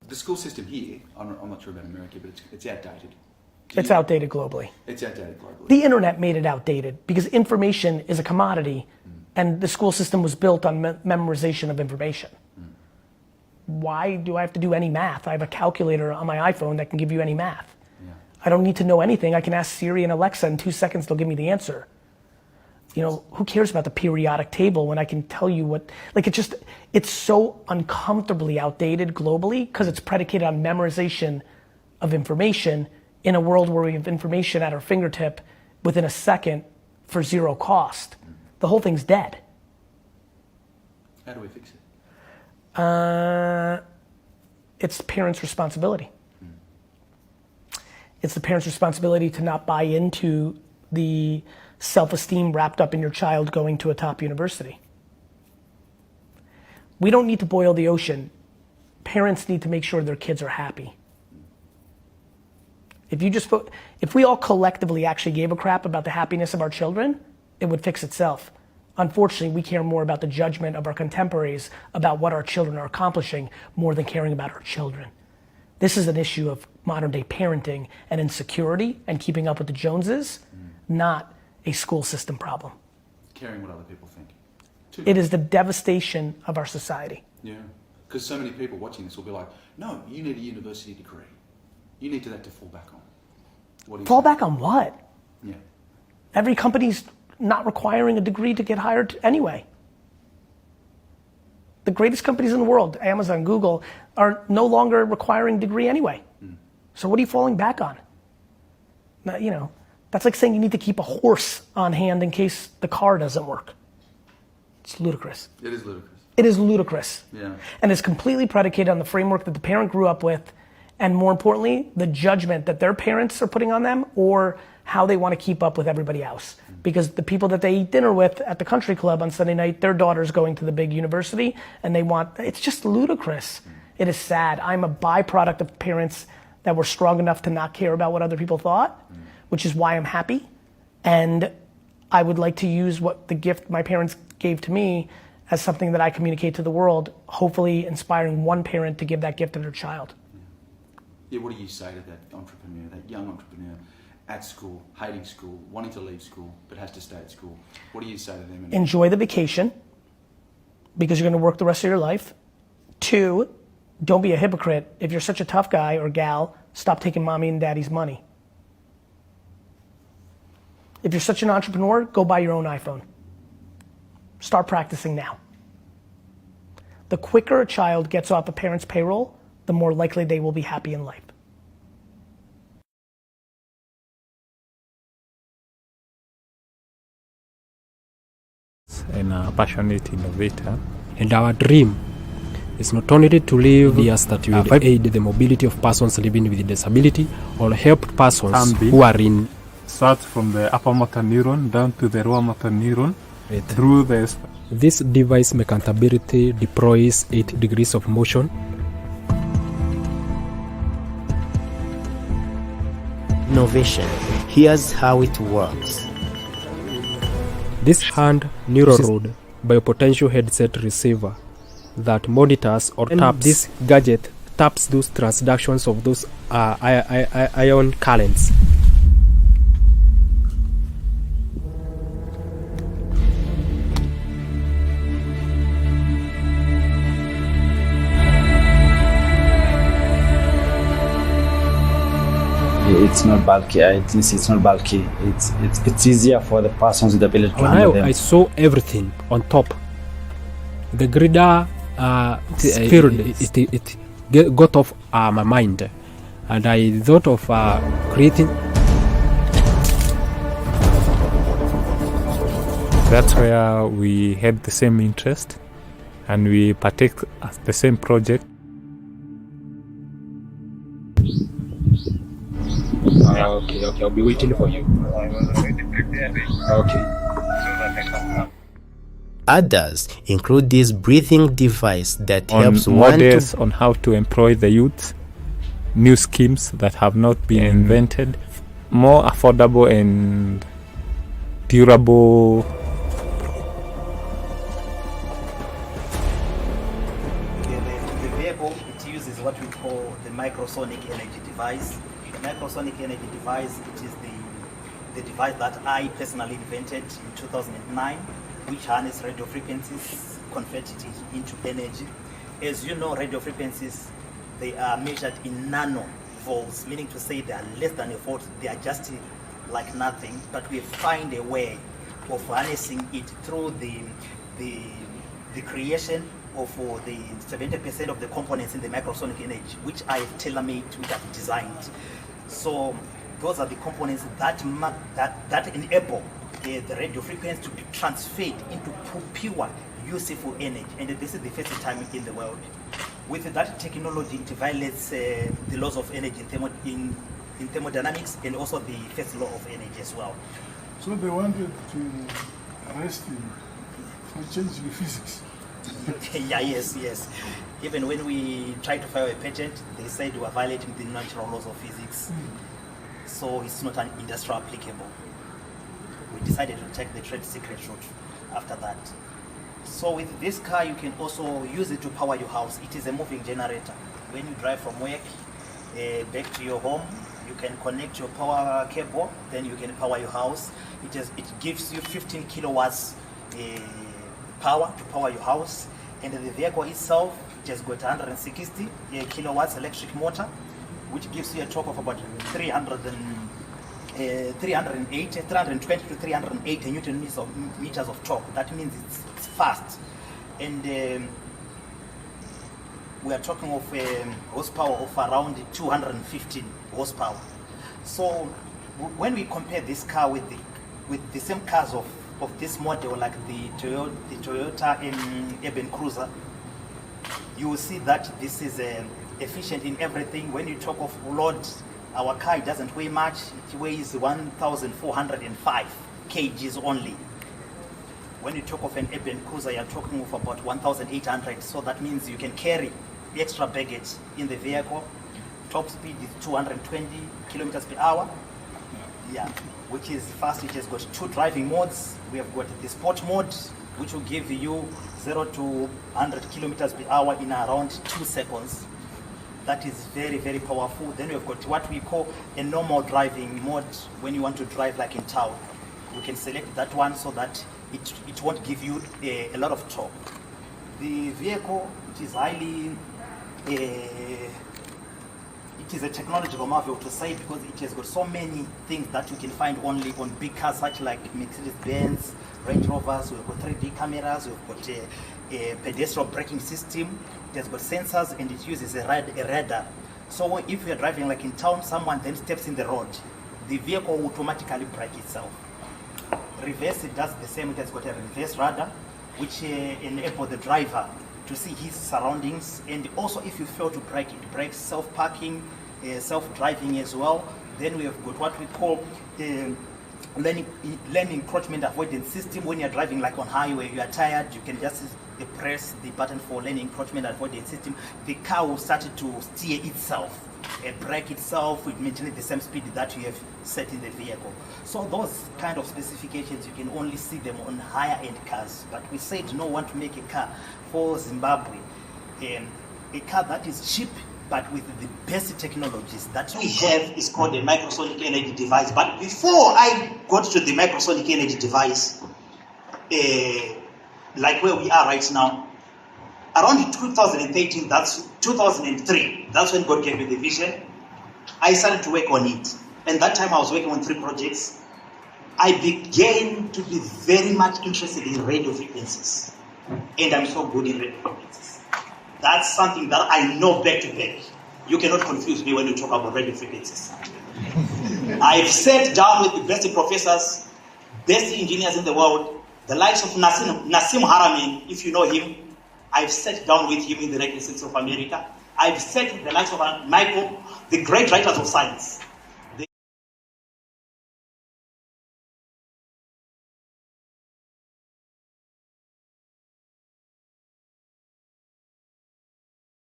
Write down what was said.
The school system here, I'm not sure about America, but it's outdated. It's outdated globally. It's outdated globally. The internet made it outdated because information is a commodity and the school system was built on memorization of information. Why do I have to do any math? I have a calculator on my iPhone that can give you any math. Yeah. I don't need to know anything. I can ask Siri and Alexa in 2 seconds, they'll give me the answer. You know, who cares about the periodic table when I can tell you what, like it's so uncomfortably outdated globally because it's predicated on memorization of information in a world where we have information at our fingertip within a second for zero cost. The whole thing's dead. How do we fix it? It's parents' responsibility. It's the parents' responsibility to not buy into the self-esteem wrapped up in your child going to a top university. We don't need to boil the ocean. Parents need to make sure their kids are happy. If we all collectively actually gave a crap about the happiness of our children, it would fix itself. Unfortunately, we care more about the judgment of our contemporaries about what our children are accomplishing more than caring about our children. This is an issue of modern day parenting and insecurity and keeping up with the Joneses, not a school system problem. Caring what other people think. It is the devastation of our society. Yeah, because so many people watching this will be like, no, you need a university degree. You need that to fall back on. Fall back on what? Yeah. Every company's not requiring a degree to get hired anyway. The greatest companies in the world, Amazon, Google, are no longer requiring degree anyway. So what are you falling back on? Now, you know, that's like saying you need to keep a horse on hand in case the car doesn't work. It's ludicrous. It is ludicrous. It is ludicrous. Yeah. And it's completely predicated on the framework that the parent grew up with, and more importantly, the judgment that their parents are putting on them or how they want to keep up with everybody else. Because the people that they eat dinner with at the country club on Sunday night, their daughter's going to the big university and it's just ludicrous. It is sad. I'm a byproduct of parents that were strong enough to not care about what other people thought, which is why I'm happy. And I would like to use what the gift my parents gave to me as something that I communicate to the world, hopefully inspiring one parent to give that gift to their child. Yeah, what do you say to that entrepreneur, that young entrepreneur at school, hating school, wanting to leave school, but has to stay at school? What do you say to them? Enjoy the vacation, because you're gonna work the rest of your life. 2, don't be a hypocrite. If you're such a tough guy or gal, stop taking mommy and daddy's money. If you're such an entrepreneur, go buy your own iPhone. Start practicing now. The quicker a child gets off a parent's payroll, the more likely they will be happy in life. And a passionate innovator. And our dream is not only to live years that will aid the mobility of persons living with disability or help persons who are in. Starts from the upper motor neuron down to the lower motor neuron through the. This device accountability deploys 8 degrees of motion. Innovation. Here's how it works. This hand neural rod biopotential headset receiver that monitors or taps this gadget taps those transductions of those ion currents. It's not bulky. It's not bulky. It's easier for the persons with the ability to handle them. I saw everything on top. The grider spirit, it got off my mind, and I thought of creating. That's where we had the same interest, and we partake at the same project. Okay, I'll be waiting for you. Okay. Others include this breathing device that helps models on how to employ the youth, new schemes that have not been invented, more affordable and durable. vehicle, it uses what we call the microsonic energy device. The microsonic energy device, it is the device that I personally invented in 2009, which harness radio frequencies, convert it into energy. As you know, radio frequencies, they are measured in nanovolts, meaning to say they are less than a volt, they are just like nothing, but we find a way of harnessing it through the creation of the 70% of the components in the microsonic energy, which I have tailor-made, which I've designed. So those are the components that enable the radio frequency to be transferred into pure, useful energy. And this is the first time in the world. With that technology, it violates the laws of energy in thermodynamics and also the first law of energy as well. So they wanted to arrest you for changing the physics. Yeah, yes. Even when we tried to file a patent, they said we were violating the natural laws of physics. So it's not an industrial applicable. We decided to take the trade secret route after that. So with this car, you can also use it to power your house. It is a moving generator. When you drive from work back to your home, you can connect your power cable, then you can power your house. It gives you 15 kilowatts power to power your house. And the vehicle itself, it has got 160 kilowatts electric motor, which gives you a torque of about 320 to 380 Newton meters of torque. That means it's fast. And we are talking of horsepower of around 215 horsepower. So when we compare this car with the same cars of this model, like the Toyota Urban Cruiser, you will see that this is efficient in everything. When you talk of load, our car doesn't weigh much. It weighs 1,405 kgs only. When you talk of an Urban Cruiser, you're talking of about 1,800. So that means you can carry extra baggage in the vehicle. Top speed is 220 kilometers per hour. Yeah, which is fast. It has got 2 driving modes. We have got the sport mode, which will give you 0 to 100 kilometers per hour in around 2 seconds. That is very, very powerful. Then we've got what we call a normal driving mode. When you want to drive like in town, you can select that one so that it won't give you a lot of torque. The vehicle, it is highly, it is a technological marvel to say, because it has got so many things that you can find only on big cars such like Mercedes-Benz, Range Rovers. We've got 3D cameras, we've got a pedestrian braking system, it has got sensors, and it uses a radar. So if you're driving like in town, someone then steps in the road, the vehicle will automatically brake itself. Reverse, it does the same. It has got a reverse radar, which enables the driver to see his surroundings. And also, if you fail to brake, it brakes self-parking, self-driving as well. Then we have got what we call lane encroachment avoidance system. When you're driving like on highway, you are tired, you can just press the button for lane encroachment avoidance system. The car will start to steer itself, brake itself, with maintaining the same speed that you have set in the vehicle. So those kind of specifications, you can only see them on higher end cars. But we said no, want to make a car for Zimbabwe, a car that is cheap but with the best technologies that we have is called a microsonic energy device. But before I got to the microsonic energy device, like where we are right now, around 2013, that's 2003, that's when God gave me the vision. I started to work on it. And that time I was working on 3 projects. I began to be very much interested in radio frequencies. And I'm so good in radio frequencies. That's something that I know back to back. You cannot confuse me when you talk about radio frequencies. I've sat down with the best professors, best engineers in the world, the likes of Nassim Haramein, if you know him. I've sat down with him in the Radio States of America. I've sat with the likes of Michael, the great writers of science.